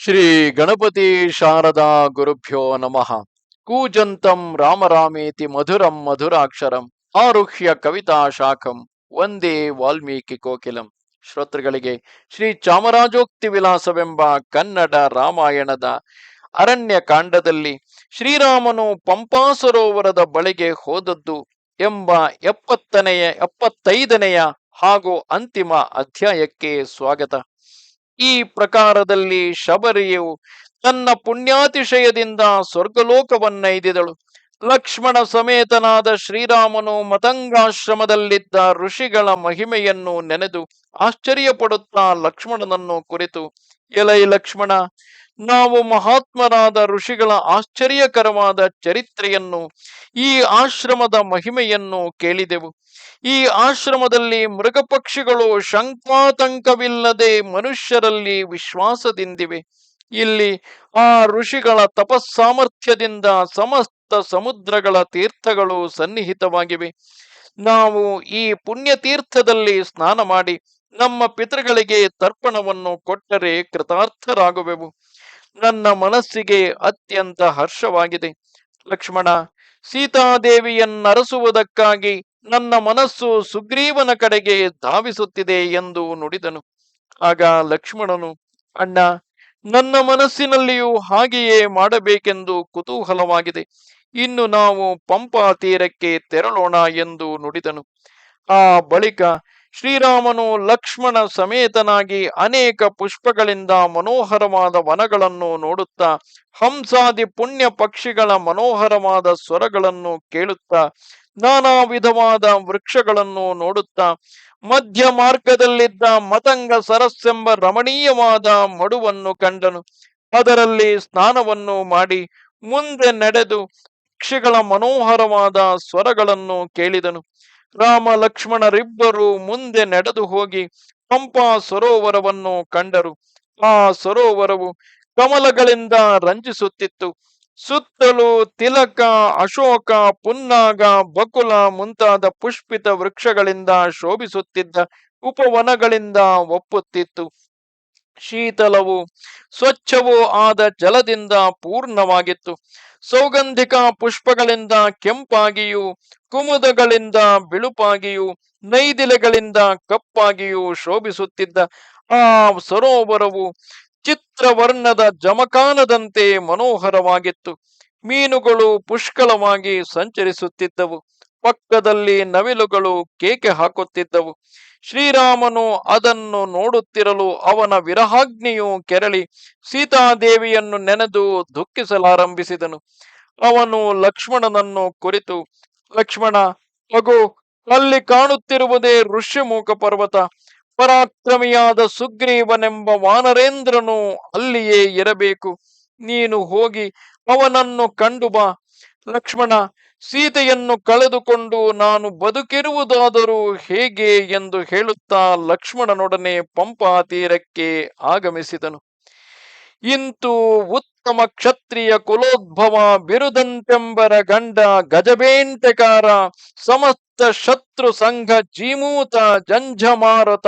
ಶ್ರೀ ಗಣಪತಿ ಶಾರದಾ ಗುರುಭ್ಯೋ ನಮಃ. ಕೂಜಂತಂ ರಾಮರಾಮೇತಿ ಮಧುರಂ ಮಧುರಾಕ್ಷರಂ ಆರುಹ್ಯ ಕವಿತಾ ಶಾಖಂ ವಂದೇ ವಾಲ್ಮೀಕಿ ಕೋಕಿಲಂ. ಶ್ರೋತೃಗಳಿಗೆ ಶ್ರೀ ಚಾಮರಾಜೋಕ್ತಿ ವಿಲಾಸವೆಂಬ ಕನ್ನಡ ರಾಮಾಯಣದ ಅರಣ್ಯ ಕಾಂಡದಲ್ಲಿ ಶ್ರೀರಾಮನು ಪಂಪಾ ಸರೋವರದ ಬಳಿಗೆ ಹೋದದ್ದು ಎಂಬ 75ನೆಯ ಹಾಗೂ ಅಂತಿಮ ಅಧ್ಯಾಯಕ್ಕೆ ಸ್ವಾಗತ. ಈ ಪ್ರಕಾರದಲ್ಲಿ ಶಬರಿಯು ತನ್ನ ಪುಣ್ಯಾತಿಶಯದಿಂದ ಸ್ವರ್ಗಲೋಕವನ್ನೈದಿದಳು. ಲಕ್ಷ್ಮಣ ಸಮೇತನಾದ ಶ್ರೀರಾಮನು ಮತಂಗಾಶ್ರಮದಲ್ಲಿದ್ದ ಋಷಿಗಳ ಮಹಿಮೆಯನ್ನು ನೆನೆದು ಆಶ್ಚರ್ಯಪಡುತ್ತಾ ಲಕ್ಷ್ಮಣನನ್ನು ಕುರಿತು, ಎಲೈ ಲಕ್ಷ್ಮಣ, ನಾವು ಮಹಾತ್ಮರಾದ ಋಷಿಗಳ ಆಶ್ಚರ್ಯಕರವಾದ ಚರಿತ್ರೆಯನ್ನು, ಈ ಆಶ್ರಮದ ಮಹಿಮೆಯನ್ನು ಕೇಳಿದೆವು. ಈ ಆಶ್ರಮದಲ್ಲಿ ಮೃಗಪಕ್ಷಿಗಳು ಶಂಕಾತಂಕವಿಲ್ಲದೆ ಮನುಷ್ಯರಲ್ಲಿ ವಿಶ್ವಾಸದಿಂದಿವೆ. ಇಲ್ಲಿ ಆ ಋಷಿಗಳ ತಪಸ್ಸಾಮರ್ಥ್ಯದಿಂದ ಸಮಸ್ತ ಸಮುದ್ರಗಳ ತೀರ್ಥಗಳು ಸನ್ನಿಹಿತವಾಗಿವೆ. ನಾವು ಈ ಪುಣ್ಯತೀರ್ಥದಲ್ಲಿ ಸ್ನಾನ ಮಾಡಿ ನಮ್ಮ ಪಿತೃಗಳಿಗೆ ತರ್ಪಣವನ್ನು ಕೊಟ್ಟರೆ ಕೃತಾರ್ಥರಾಗುವೆವು. ನನ್ನ ಮನಸ್ಸಿಗೆ ಅತ್ಯಂತ ಹರ್ಷವಾಗಿದೆ. ಲಕ್ಷ್ಮಣ, ಸೀತಾದೇವಿಯನ್ನರಸುವುದಕ್ಕಾಗಿ ನನ್ನ ಮನಸ್ಸು ಸುಗ್ರೀವನ ಕಡೆಗೆ ಧಾವಿಸುತ್ತಿದೆ ಎಂದು ನುಡಿದನು. ಆಗ ಲಕ್ಷ್ಮಣನು, ಅಣ್ಣ, ನನ್ನ ಮನಸ್ಸಿನಲ್ಲಿಯೂ ಹಾಗೆಯೇ ಮಾಡಬೇಕೆಂದು ಕುತೂಹಲವಾಗಿದೆ. ಇನ್ನು ನಾವು ಪಂಪಾ ತೀರಕ್ಕೆ ತೆರಳೋಣ ಎಂದು ನುಡಿದನು. ಆ ಬಳಿಕ ಶ್ರೀರಾಮನು ಲಕ್ಷ್ಮಣ ಸಮೇತನಾಗಿ ಅನೇಕ ಪುಷ್ಪಗಳಿಂದ ಮನೋಹರವಾದ ವನಗಳನ್ನು ನೋಡುತ್ತಾ, ಹಂಸಾದಿ ಪುಣ್ಯ ಪಕ್ಷಿಗಳ ಮನೋಹರವಾದ ಸ್ವರಗಳನ್ನು ಕೇಳುತ್ತಾ, ನಾನಾ ವಿಧವಾದ ವೃಕ್ಷಗಳನ್ನು ನೋಡುತ್ತಾ, ಮಧ್ಯ ಮಾರ್ಗದಲ್ಲಿದ್ದ ಮತಂಗ ಸರಸ್ಸೆಂಬ ರಮಣೀಯವಾದ ಮಡುವನ್ನು ಕಂಡನು. ಅದರಲ್ಲಿ ಸ್ನಾನವನ್ನು ಮಾಡಿ ಮುಂದೆ ನಡೆದು ಪಕ್ಷಿಗಳ ಮನೋಹರವಾದ ಸ್ವರಗಳನ್ನು ಕೇಳಿದನು. ರಾಮ ಲಕ್ಷ್ಮಣರಿಬ್ಬರು ಮುಂದೆ ನಡೆದು ಹೋಗಿ ಪಂಪಾ ಸರೋವರವನ್ನು ಕಂಡರು. ಆ ಸರೋವರವು ಕಮಲಗಳಿಂದ ರಂಜಿಸುತ್ತಿತ್ತು. ಸುತ್ತಲೂ ತಿಲಕ, ಅಶೋಕ, ಪುನ್ನಾಗ, ಬಕುಲ ಮುಂತಾದ ಪುಷ್ಪಿತ ವೃಕ್ಷಗಳಿಂದ ಶೋಭಿಸುತ್ತಿದ್ದ ಉಪವನಗಳಿಂದ ಒಪ್ಪುತ್ತಿತ್ತು. ಶೀತಲವೂ ಸ್ವಚ್ಛವೂ ಆದ ಜಲದಿಂದ ಪೂರ್ಣವಾಗಿತ್ತು. ಸೌಗಂಧಿಕ ಪುಷ್ಪಗಳಿಂದ ಕೆಂಪಾಗಿಯೂ, ಕುಮುದಗಳಿಂದ ಬಿಳುಪಾಗಿಯೂ, ನೈದಿಲೆಗಳಿಂದ ಕಪ್ಪಾಗಿಯೂ ಶೋಭಿಸುತ್ತಿದ್ದ ಆ ಸರೋವರವು ಚಿತ್ರವರ್ಣದ ಜಮಖಾನದಂತೆ ಮನೋಹರವಾಗಿತ್ತು. ಮೀನುಗಳು ಪುಷ್ಕಳವಾಗಿ ಸಂಚರಿಸುತ್ತಿದ್ದವು. ಪಕ್ಕದಲ್ಲಿ ನವಿಲುಗಳು ಕೇಕೆ ಹಾಕುತ್ತಿದ್ದವು. ಶ್ರೀರಾಮನು ಅದನ್ನು ನೋಡುತ್ತಿರಲು ಅವನ ವಿರಹಾಗ್ನಿಯು ಕೆರಳಿ ಸೀತಾದೇವಿಯನ್ನು ನೆನೆದು ದುಃಖಿಸಲಾರಂಭಿಸಿದನು. ಅವನು ಲಕ್ಷ್ಮಣನನ್ನು ಕುರಿತು, ಲಕ್ಷ್ಮಣ, ಅಗೋ, ಅಲ್ಲಿ ಕಾಣುತ್ತಿರುವುದೇ ಋಷ್ಯಮೂಕ ಪರ್ವತ. ಪರಾಕ್ರಮಿಯಾದ ಸುಗ್ರೀವನೆಂಬ ವಾನರೇಂದ್ರನು ಅಲ್ಲಿಯೇ ಇರಬೇಕು. ನೀನು ಹೋಗಿ ಅವನನ್ನು ಕಂಡು ಬಾ. ಲಕ್ಷ್ಮಣ, ಸೀತೆಯನ್ನು ಕಳೆದುಕೊಂಡು ನಾನು ಬದುಕಿರುವುದಾದರೂ ಹೇಗೆ ಎಂದು ಹೇಳುತ್ತಾ ಲಕ್ಷ್ಮಣನೊಡನೆ ಪಂಪಾ ತೀರಕ್ಕೆ ಆಗಮಿಸಿದನು. ಇಂತು ಉತ್ತಮ ಕ್ಷತ್ರಿಯ ಕುಲೋದ್ಭವ ಬಿರುದಂತೆಂಬರ ಗಂಡ ಗಜಬೇಂಟೆಕಾರ ಸಮಸ್ತ ಶತ್ರು ಸಂಘ ಜೀಮೂತ ಜಂఝಮಾರತ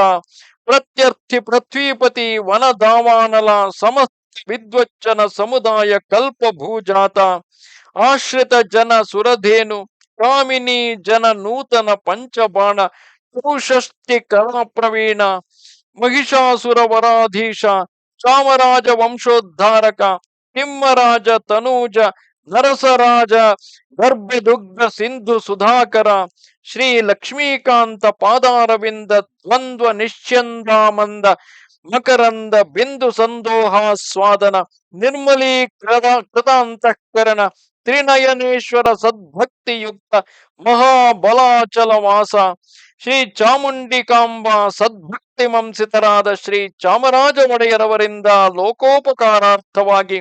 ಪ್ರತ್ಯರ್ಥಿ ಪೃಥ್ವೀಪತಿ ವನದಾವಾನಲ ಸಮಸ್ತ ವಿದ್ವಚ್ಚನ ಸಮುದಾಯ ಕಲ್ಪಭೂಜಾತ ಆಶ್ರಿತ ಜನ ಸುರಧೇನು ಕಾಮಿನಿ ಜನ ನೂತನ ಪಂಚಬಾಣ ಚೌಷಷ್ಟಿ ಕಲಾ ಪ್ರವೀಣ ಮಹಿಷಾಸುರ ವರಾಧೀಶ ಚಾಮರಾಜ ವಂಶೋದ್ಧಾರಕ ತಿಮ್ಮರಾಜ ತನೂಜ ನರಸರಾಜ ಗರ್ಭದುಗ್ಧ ಸಿಂಧು ಸುಧಾಕರ ಶ್ರೀ ಲಕ್ಷ್ಮೀಕಾಂತ ಪಾದಾರವಿಂದ ದ್ವಂದ್ವ ನಿಶ್ಚಂದಾಮಂದ ಮಕರಂದ ಬಿಂದು ಸಂದೋಹಾಸ್ವಾದನ ನಿರ್ಮಲೀಕೃತಾಂತಃಕರಣ ತ್ರಿನಯನೇಶ್ವರ ಸದ್ಭಕ್ತಿಯುಕ್ತ ಮಹಾಬಲಾಚಲ ವಾಸ ಶ್ರೀ ಚಾಮುಂಡಿಕಾಂಬ ಸದ್ಭಕ್ತಿ ಮಂಸಿತರಾದ ಶ್ರೀ ಚಾಮರಾಜ ಒಡೆಯರವರಿಂದ ಲೋಕೋಪಕಾರಾರ್ಥವಾಗಿ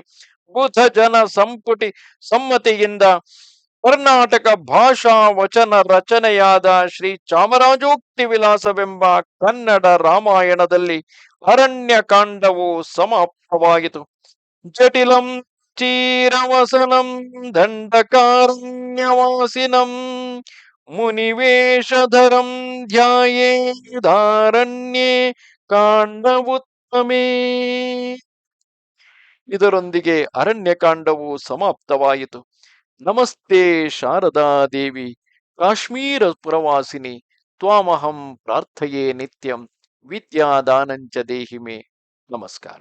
ಬುಧ ಜನ ಸಂಪುಟಿ ಸಮ್ಮತಿಯಿಂದ ಕರ್ನಾಟಕ ಭಾಷಾ ವಚನ ರಚನೆಯಾದ ಶ್ರೀ ಚಾಮರಾಜೋಕ್ತಿ ವಿಲಾಸವೆಂಬ ಕನ್ನಡ ರಾಮಾಯಣದಲ್ಲಿ ಅರಣ್ಯ ಕಾಂಡವು ಸಮಾಪ್ತವಾಯಿತು. ಜಟಿಲಂ ಚೀರವಸನಂ ದಂಡಕಾರಣ್ಯವಾಸಿನಂ ಮುನಿವೇಶಧರಂ ಧ್ಯಾಯೇದಾರಣ್ಯೇ ಕಾಂಡವುತ್ತಮೇ. ಇದರೊಂದಿಗೆ ಅರಣ್ಯಕಾಂಡವು ಸಮಾಪ್ತವಾಯಿತು. ನಮಸ್ತೆ ಶಾರದಾ ದೇವಿ, ಕಾಶ್ಮೀರ ಪುರವಾಸಿನಿ, ತ್ವಾಮಹಂ ಪ್ರಾರ್ಥಯೇ ನಿತ್ಯಂ, ವಿದ್ಯಾದಾನಂಚ ದೇಹಿಮೆ. ನಮಸ್ಕಾರ.